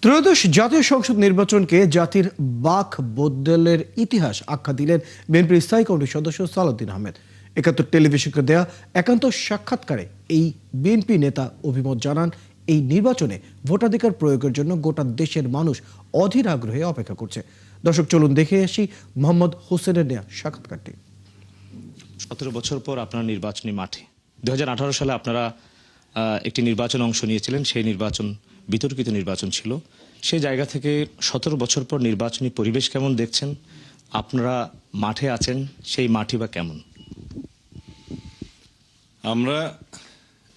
ত্রয়োদশ জাতীয় সংসদ নির্বাচনকে জাতির বাক বদলের ইতিহাস আখ্যা দিলেন বিএনপির স্থায়ী কমিটির সদস্য সালাউদ্দিন আহমেদ। একাত্তর টেলিভিশনকে দেয়া একান্ত সাক্ষাৎকারে এই বিএনপি নেতা অভিমত জানান, এই নির্বাচনে ভোটাধিকার প্রয়োগের জন্য গোটা দেশের মানুষ অধীর আগ্রহে অপেক্ষা করছে। দর্শক, চলুন দেখে আসি মোহাম্মদ হোসেনের নেয়া সাক্ষাৎকারটি। 17 বছর পর আপনার নির্বাচনী মাঠে 2018 সালে আপনারা একটি নির্বাচন অংশ নিয়েছিলেন। সেই নির্বাচন বিতর্কিত নির্বাচন ছিল। সেই জায়গা থেকে 17 বছর পর নির্বাচনী পরিবেশ কেমন দেখছেন? আপনারা মাঠে আছেন, সেই মাঠই বা কেমন? আমরা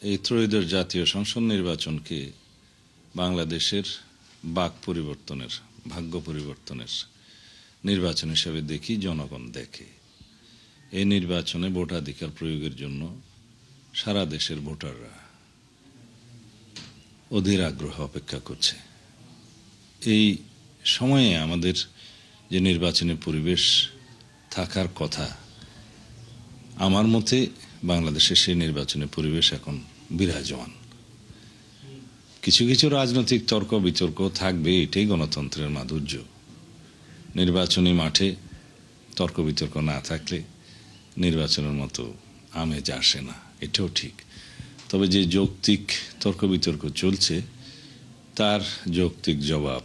এই ত্রয়োদশ জাতীয় সংসদ নির্বাচনকে বাংলাদেশের বাক পরিবর্তনের, ভাগ্য পরিবর্তনের নির্বাচন হিসেবে দেখি, জনগণ দেখে। এই নির্বাচনে ভোটাধিকার প্রয়োগের জন্য সারা দেশের ভোটাররা অধীর আগ্রহ অপেক্ষা করছে। এই সময়ে আমাদের যে নির্বাচনী পরিবেশ থাকার কথা, আমার মতে বাংলাদেশের সেই নির্বাচনী পরিবেশ এখন বিরাজমান। কিছু কিছু রাজনৈতিক তর্ক বিতর্ক থাকবে, এটাই গণতন্ত্রের মাধুর্য। নির্বাচনী মাঠে তর্ক বিতর্ক না থাকলে নির্বাচনের মতো আমেজ আসে না, এটাও ঠিক। তবে যে যৌক্তিক তর্ক বিতর্ক চলছে, তার যৌক্তিক জবাব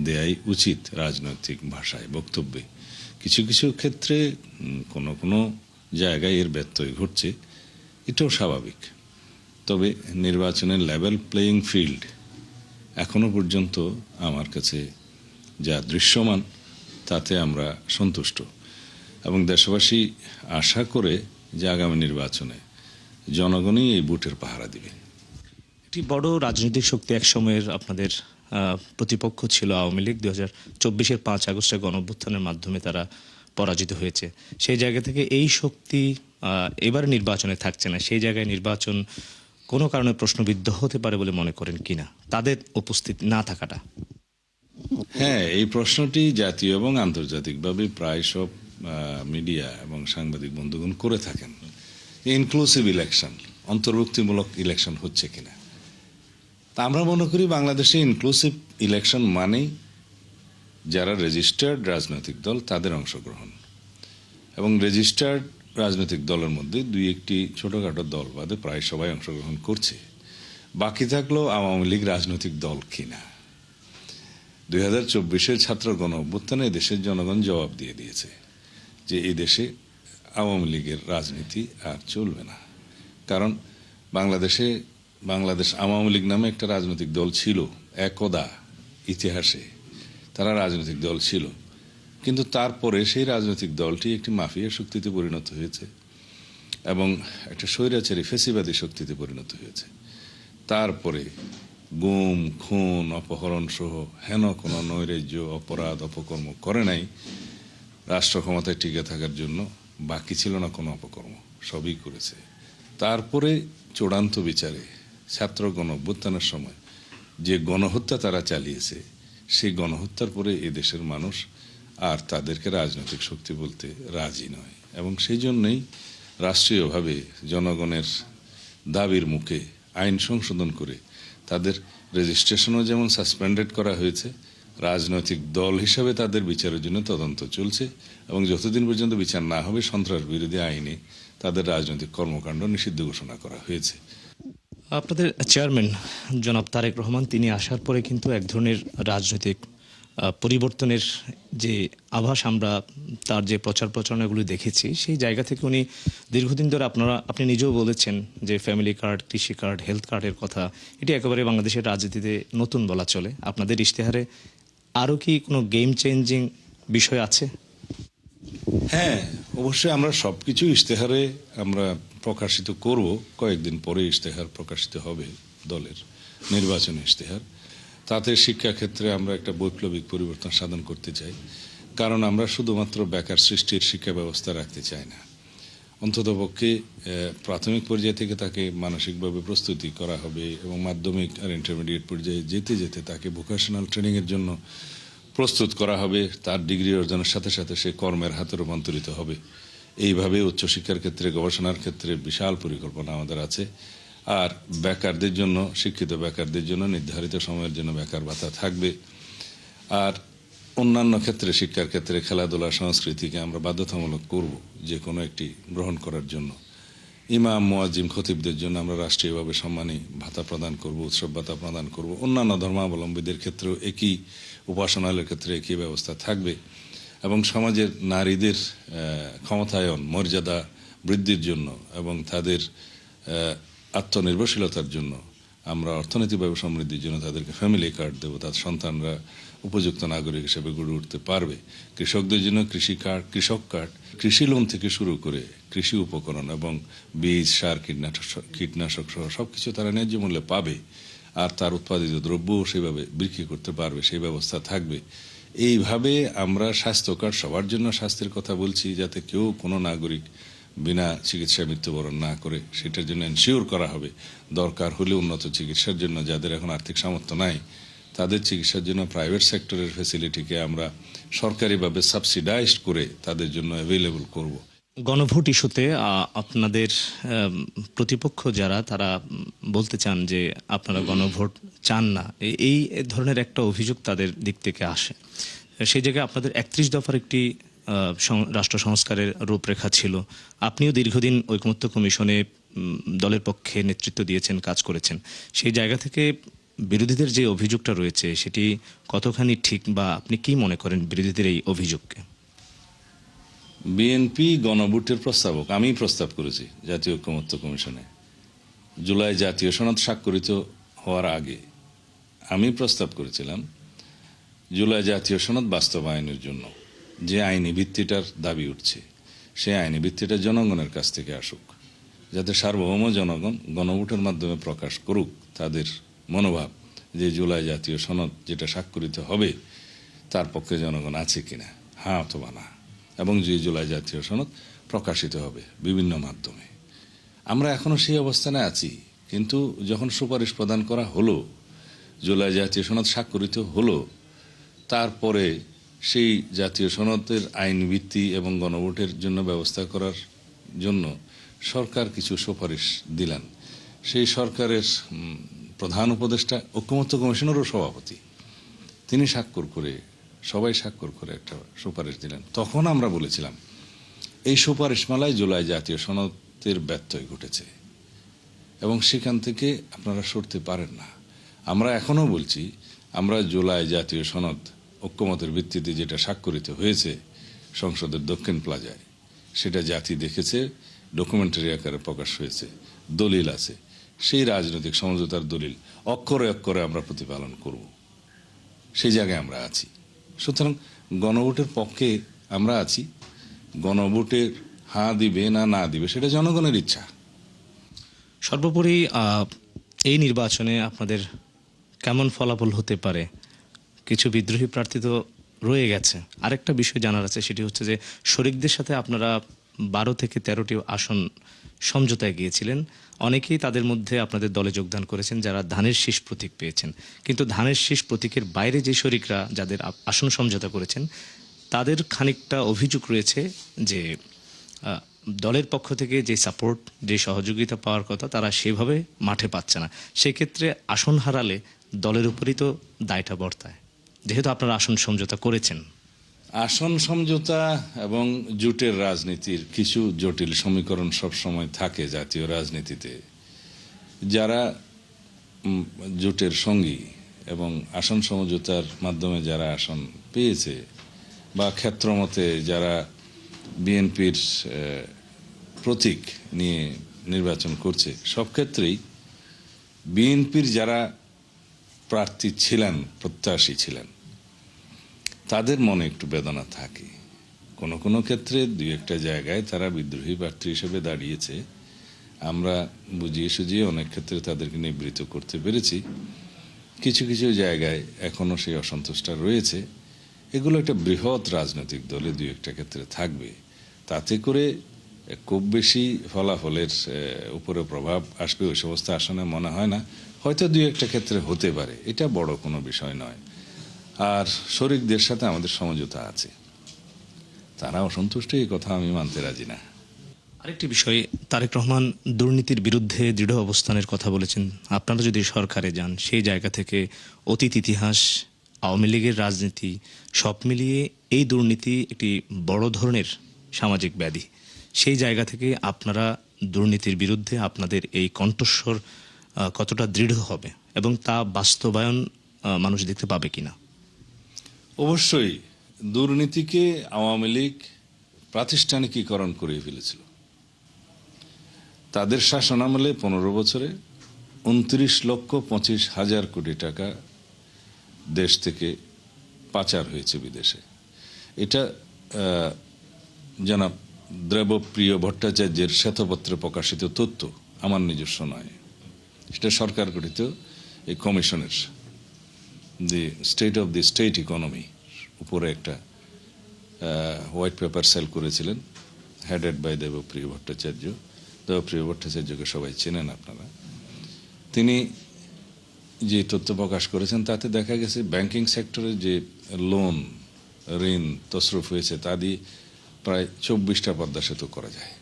দেয়াই উচিত রাজনৈতিক ভাষায়, বক্তব্যে। কিছু কিছু ক্ষেত্রে কোনো কোনো জায়গায় এর ব্যত্যয় ঘটছে, এটাও স্বাভাবিক। তবে নির্বাচনের লেভেল প্লেয়িং ফিল্ড এখনো পর্যন্ত আমার কাছে যা দৃশ্যমান, তাতে আমরা সন্তুষ্ট এবং দেশবাসী আশা করে যে আগামী নির্বাচনে জনগণই এই ভোটের পাহারা দিবে। একটি বড় রাজনৈতিক শক্তি এক সময়ের আপনাদের প্রতিপক্ষ ছিল আওয়ামী লীগ। 2024-এর 5 আগস্টের গণঅভ্যুত্থানের মাধ্যমে তারা পরাজিত হয়েছে। সেই জায়গা থেকে এই শক্তি এবার নির্বাচনে থাকছে না। সেই জায়গায় নির্বাচন কোনো কারণে প্রশ্নবিদ্ধ হতে পারে বলে মনে করেন কিনা, তাদের উপস্থিতি না থাকাটা? হ্যাঁ, এই প্রশ্নটি জাতীয় এবং আন্তর্জাতিকভাবে প্রায় সব মিডিয়া এবং সাংবাদিক বন্ধুগণ করে থাকেন। ইনক্লুসিভ ইলেকশন, অন্তর্ভুক্তিমূলক ইলেকশন হচ্ছে কিনা। তা আমরা মনে করি বাংলাদেশে ইনক্লুসিভ ইলেকশন মানেই যারা রেজিস্টার্ড রাজনৈতিক দল তাদের অংশগ্রহণ, এবং রেজিস্টার্ড রাজনৈতিক দলের মধ্যে 2-1টি ছোটখাটো দল বাদে প্রায় সবাই অংশগ্রহণ করছে। বাকি থাকলো আওয়ামী লীগ রাজনৈতিক দল কিনা। 2024-এর ছাত্র গণ অভ্যুত্থানে দেশের জনগণ জবাব দিয়ে দিয়েছে যে এই দেশে আওয়ামী লীগের রাজনীতি আর চলবে না। কারণ বাংলাদেশ আওয়ামী লীগ নামে একটা রাজনৈতিক দল ছিল একদা, ইতিহাসে তারা রাজনৈতিক দল ছিল, কিন্তু তারপরে সেই রাজনৈতিক দলটি একটি মাফিয়া শক্তিতে পরিণত হয়েছে এবং একটা স্বৈরাচারী ফ্যাসিবাদী শক্তিতে পরিণত হয়েছে। তারপরে গুম, খুন, অপহরণ সহ হেন কোনো নৈরাজ্য, অপরাধ, অপকর্ম করে নাই। রাষ্ট্র ক্ষমতায় টিকে থাকার জন্য বাকি ছিল না কোনো অপকর্ম, সবই করেছে। তারপরে চূড়ান্ত বিচারে ছাত্র গণ অভ্যুত্থানের সময় যে গণহত্যা তারা চালিয়েছে, সেই গণহত্যার পরে এদেশের মানুষ আর তাদেরকে রাজনৈতিক শক্তি বলতে রাজি নয়, এবং সেই জন্যই রাষ্ট্রীয়ভাবে জনগণের দাবির মুখে আইন সংশোধন করে তাদের রেজিস্ট্রেশনও যেমন সাসপেন্ডেড করা হয়েছে, রাজনৈতিক দল হিসাবে তাদের বিচারের জন্য তদন্ত চলছে, এবং যতদিন পর্যন্ত বিচার না হবে সন্ত্রাস বিরোধী আইনে তাদের রাজনৈতিক কর্মকাণ্ড নিষিদ্ধ ঘোষণা করা হয়েছে। আপনাদের চেয়ারম্যান জনাব তারেক রহমান, তিনি আসার পরে কিন্তু এক ধরনের রাজনৈতিক পরিবর্তনের যে আভাস আমরা তার যে প্রচার প্রচারণাগুলি দেখেছি, সেই জায়গা থেকে উনি দীর্ঘদিন ধরে আপনি নিজেও বলেছেন যে ফ্যামিলি কার্ড, কৃষি কার্ড, হেলথ কার্ডের কথা, এটি একেবারে বাংলাদেশের রাজনীতিতে নতুন বলা চলে। আপনাদের ইশতেহারে আরও কি কোনো গেম চেঞ্জিং বিষয় আছে? হ্যাঁ, অবশ্যই আমরা সবকিছু ইশতেহারে আমরা প্রকাশিত করব। কয়েকদিন পরে ইশতেহার প্রকাশিত হবে, দলের নির্বাচনী ইশতেহার। তাতে শিক্ষাক্ষেত্রে আমরা একটা বৈপ্লবিক পরিবর্তন সাধন করতে চাই, কারণ আমরা শুধুমাত্র বেকার সৃষ্টির শিক্ষা ব্যবস্থা রাখতে চাই না। অন্ততপক্ষে প্রাথমিক পর্যায় থেকে তাকে মানসিকভাবে প্রস্তুতি করা হবে, এবং মাধ্যমিক আর ইন্টারমিডিয়েট পর্যায়ে যেতে যেতে তাকে ভোকেশনাল ট্রেনিংয়ের জন্য প্রস্তুত করা হবে। তার ডিগ্রি অর্জনের সাথে সাথে সে কর্মের হাতে রূপান্তরিত হবে। এইভাবে উচ্চশিক্ষার ক্ষেত্রে, গবেষণার ক্ষেত্রে বিশাল পরিকল্পনা আমাদের আছে। আর বেকারদের জন্য, শিক্ষিত বেকারদের জন্য নির্ধারিত সময়ের জন্য বেকার ভাতা থাকবে। আর অন্যান্য ক্ষেত্রে, শিক্ষার ক্ষেত্রে, খেলাধুলা, সংস্কৃতিকে আমরা বাধ্যতামূলক করব যে কোনো একটি গ্রহণ করার জন্য। ইমাম, মুয়াজ্জিম, খতিবদের জন্য আমরা রাষ্ট্রীয়ভাবে সম্মানী ভাতা প্রদান করব, উৎসব ভাতা প্রদান করব। অন্যান্য ধর্মাবলম্বীদের ক্ষেত্রেও একই, উপাসনালয়ের ক্ষেত্রে একই ব্যবস্থা থাকবে। এবং সমাজের নারীদের ক্ষমতায়ন, মর্যাদা বৃদ্ধির জন্য এবং তাদের আত্মনির্ভরশীলতার জন্য আমরা অর্থনৈতিকভাবে সমৃদ্ধির জন্য তাদেরকে ফ্যামিলি কার্ড দেবো। তার সন্তানরা উপযুক্ত নাগরিক হিসেবে গড়ে উঠতে পারবে। কৃষকদের জন্য কৃষি কার্ড, কৃষক কার্ড, কৃষি লোন থেকে শুরু করে কৃষি উপকরণ এবং বীজ, সার, কীটনাশক সহ সবকিছু তারা ন্যায্য মূল্যে পাবে। আর তার উৎপাদিত দ্রব্যও সেভাবে বিক্রি করতে পারবে, সেই ব্যবস্থা থাকবে। এইভাবে আমরা স্বাস্থ্য কার্ড, সবার জন্য স্বাস্থ্যের কথা বলছি, যাতে কেউ কোনো নাগরিক বিনা চিকিৎসায় মৃত্যুবরণ না করে, সেটার জন্য এনশিওর করা হবে। দরকার হলে উন্নত চিকিৎসার জন্য যাদের এখন আর্থিক সামর্থ্য নাই, তাদের চিকিৎসার জন্য প্রাইভেট সেক্টরের ফ্যাসিলিটিকে আমরা সরকারিভাবে সাবসিডাইজড করে তাদের জন্য অ্যাভেলেবল করব। গণভোট ইস্যুতে আপনাদের প্রতিপক্ষ যারা, তারা বলতে চান যে আপনারা গণভোট চান না, এই ধরনের একটা অভিযোগ তাদের দিক থেকে আসে। সেই জায়গায় আপনাদের 31 দফার একটি রাষ্ট্র সংস্কারের রূপরেখা ছিল। আপনিও দীর্ঘদিন ঐকমত্য কমিশনে দলের পক্ষে নেতৃত্ব দিয়েছেন, কাজ করেছেন। সেই জায়গা থেকে বিরোধীদের যে অভিযোগটা রয়েছে সেটি কতখানি ঠিক, বা আপনি কি মনে করেন বিরোধীদের এই অভিযোগকে? বিএনপি গণভোটের প্রস্তাবক, আমি প্রস্তাব করেছি জাতীয় ঐকমত্য কমিশনে। জুলাই জাতীয় সনদ স্বাক্ষরিত হওয়ার আগে আমি প্রস্তাব করেছিলাম জুলাই জাতীয় সনদ বাস্তবায়নের জন্য যে আইনি ভিত্তিটার দাবি উঠছে, সেই আইনি ভিত্তিটা জনগণের কাছ থেকে আসুক, যাতে সার্বভৌম জনগণ গণভোটের মাধ্যমে প্রকাশ করুক তাদের মনোভাব যে জুলাই জাতীয় সনদ যেটা স্বাক্ষরিত হবে তার পক্ষে জনগণ আছে কিনা, হ্যাঁ অথবা না। এবং যে জুলাই জাতীয় সনদ প্রকাশিত হবে বিভিন্ন মাধ্যমে। আমরা এখনো সেই অবস্থানে আছি। কিন্তু যখন সুপারিশ প্রদান করা হলো, জুলাই জাতীয় সনদ স্বাক্ষরিত হলো, তারপরে সেই জাতীয় সনদের আইন ভিত্তি এবং গণভোটের জন্য ব্যবস্থা করার জন্য সরকার কিছু সুপারিশ দিলেন। সেই সরকারের প্রধান উপদেষ্টা ঐকমত্য কমিশনেরও সভাপতি, তিনি স্বাক্ষর করে, সবাই স্বাক্ষর করে একটা সুপারিশ দিলেন। তখন আমরা বলেছিলাম এই সুপারিশমালায় জুলাই জাতীয় সনদের ব্যত্যয় ঘটেছে এবং সেখান থেকে আপনারা সরতে পারেন না। আমরা এখনো বলছি, আমরা জুলাই জাতীয় সনদ ঐকমতের ভিত্তিতে যেটা স্বাক্ষরিত হয়েছে সংসদের দক্ষিণ প্লাজায়, সেটা জাতি দেখেছে, ডকুমেন্টারি আকারে প্রকাশ হয়েছে, দলিল আছে, সেই রাজনৈতিক সমঝোতার দলিল অক্ষরে অক্ষরে আমরা প্রতিপালন করব। সেই জায়গায় আমরা আছি। সুতরাং গণভোটের পক্ষে আমরা আছি। গণভোটের হ্যাঁ দিবে না না দিবে সেটা জনগণের ইচ্ছা। সর্বোপরি এই নির্বাচনে আপনাদের কেমন ফলাফল হতে পারে? কিছু বিদ্রোহী প্রার্থী তো রয়ে গেছে। আরেকটা বিষয় জানার আছে, সেটি হচ্ছে যে শরিকদের সাথে আপনারা 12 থেকে 13টি আসন সমঝোতায় গিয়েছিলেন। অনেকেই তাদের মধ্যে আপনাদের দলে যোগদান করেছেন যারা ধানের শীষ প্রতীক পেয়েছেন। কিন্তু ধানের শীষ প্রতীকের বাইরে যে শরিকরা যাদের আসন সমঝোতা করেছেন, তাদের খানিকটা অভিযোগ রয়েছে যে দলের পক্ষ থেকে যে সাপোর্ট, যে সহযোগিতা পাওয়ার কথা, তারা সেভাবে মাঠে পাচ্ছে না। সেক্ষেত্রে আসন হারালে দলের উপরই তো দায়টা বর্তায়, যেহেতু আপনারা আসন সমঝোতা করেছেন। আসন সমঝোতা এবং জোটের রাজনীতির কিছু জটিল সমীকরণ সবসময় থাকে জাতীয় রাজনীতিতে। যারা জোটের সঙ্গী এবং আসন সমঝোতার মাধ্যমে যারা আসন পেয়েছে, বা ক্ষেত্রমতে যারা বিএনপির প্রতীক নিয়ে নির্বাচন করছে, সব ক্ষেত্রেই বিএনপির যারা প্রার্থী ছিলেন, প্রত্যাশী ছিলেন, তাদের মনে একটু বেদনা থাকে। কোনো কোনো ক্ষেত্রে দুই একটা জায়গায় তারা বিদ্রোহী প্রার্থী হিসেবে দাঁড়িয়েছে। আমরা বুঝিয়ে সুঝিয়ে অনেক ক্ষেত্রে তাদেরকে নিবৃত্ত করতে পেরেছি। কিছু কিছু জায়গায় এখনো সেই অসন্তোষটা রয়েছে। এগুলো একটা বৃহৎ রাজনৈতিক দলে দুই একটা ক্ষেত্রে থাকবে। তাতে করে খুব বেশি ফলাফলের উপরে প্রভাব আসবে ওই সমস্ত আসনে মনে হয় না। হয়তো দুই একটা ক্ষেত্রে হতে পারে, এটা বড় কোনো বিষয় নয়। আর শরিকদের সাথে আমাদের সমঝোতা আছে, তারা অসন্তুষ্ট, এই কথা আমি মানতে রাজি না। আরেকটি বিষয়, তারেক রহমান দুর্নীতির বিরুদ্ধে দৃঢ় অবস্থানের কথা বলেছেন। আপনারা যদি সরকারে যান, সেই জায়গা থেকে অতীত ইতিহাস, আওয়ামী লীগের রাজনীতি সব মিলিয়ে এই দুর্নীতি একটি বড় ধরনের সামাজিক ব্যাধি। সেই জায়গা থেকে আপনারা দুর্নীতির বিরুদ্ধে আপনাদের এই কণ্ঠস্বর কতটা দৃঢ় হবে এবং তা বাস্তবায়ন মানুষ দেখতে পাবে কিনা? অবশ্যই দুর্নীতিকে আওয়ামী লীগ প্রাতিষ্ঠানিকীকরণ করে ফেলেছিল। তাদের শাসনামলে 15 বছরে 29,25,000 কোটি টাকা দেশ থেকে পাচার হয়েছে বিদেশে। এটা জনাব দেবপ্রিয় ভট্টাচার্যের শ্বেতপত্রে প্রকাশিত তথ্য, আমার নিজস্ব নয়। সেটা সরকার গঠিত এই কমিশনের the state of the state economy উপরে একটা হোয়াইট পেপার সেল করেছিলেন, হেডেড বাই দেবপ্রিয় ভট্টাচার্য। দেবপ্রিয় ভট্টাচার্যকে সবাই চেনেন আপনারা। তিনি যে তথ্য প্রকাশ করেছেন তাতে দেখা গেছে ব্যাংকিং সেক্টরে যে লোন, ঋণ তসরুফ হয়েছে তা দিয়ে প্রায় 24টা পদ্মা সেতু করা যায়।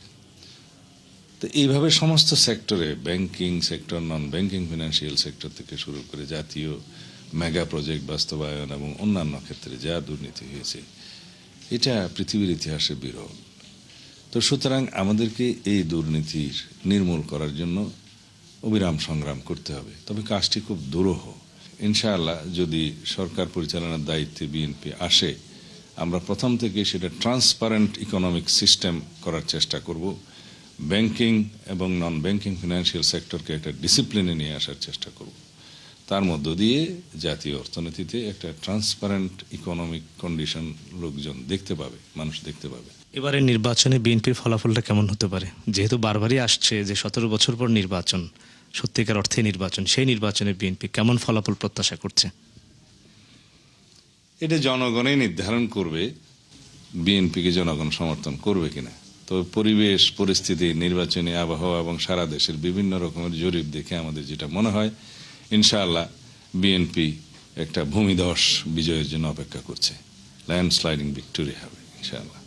তো এইভাবে সমস্ত সেক্টরে, banking sector, non banking financial sector থেকে শুরু করে জাতীয় মেগা প্রজেক্ট বাস্তবায়ন এবং অন্যান্য ক্ষেত্রে যা দুর্নীতি হয়েছে, এটা পৃথিবীর ইতিহাসে বিরল। তো সুতরাং আমাদেরকে এই দুর্নীতির নির্মূল করার জন্য অবিরাম সংগ্রাম করতে হবে। তবে কাজটি খুব দুরূহ। ইনশাআল্লাহ যদি সরকার পরিচালনার দায়িত্বে বিএনপি আসে, আমরা প্রথম থেকে সেটা ট্রান্সপারেন্ট ইকোনমিক সিস্টেম করার চেষ্টা করব। ব্যাংকিং এবং নন ব্যাংকিং ফিনান্সিয়াল সেক্টরকে একটা ডিসিপ্লিনে নিয়ে আসার চেষ্টা করব। তার মধ্য দিয়ে জাতীয় অর্থনীতিতে একটা ট্রান্সপারেন্ট ইকোনমিক কন্ডিশন লোকজন দেখতে পাবে, মানুষ দেখতে পাবে। এবারে নির্বাচনে বিএনপির ফলাফলটা কেমন হতে পারে? যেহেতু বারবারই আসছে যে 17 বছর পর নির্বাচন, সত্যিকার অর্থে নির্বাচন, সেই নির্বাচনে বিএনপি কেমন ফলাফল প্রত্যাশা করছে? এটা জনগণই নির্ধারণ করবে বিএনপিকে জনগণ সমর্থন করবে কিনা। তো পরিবেশ পরিস্থিতি, নির্বাচনী আবহাওয়া এবং সারা দেশের বিভিন্ন রকমের জরিপ দেখে আমাদের যেটা মনে হয়, ইনশাআল্লাহ বিএনপি একটা ভূমিধস বিজয়ের জন্য অপেক্ষা করছে। ল্যান্ডস্লাইডিং ভিক্টোরি হবে ইনশাআল্লাহ।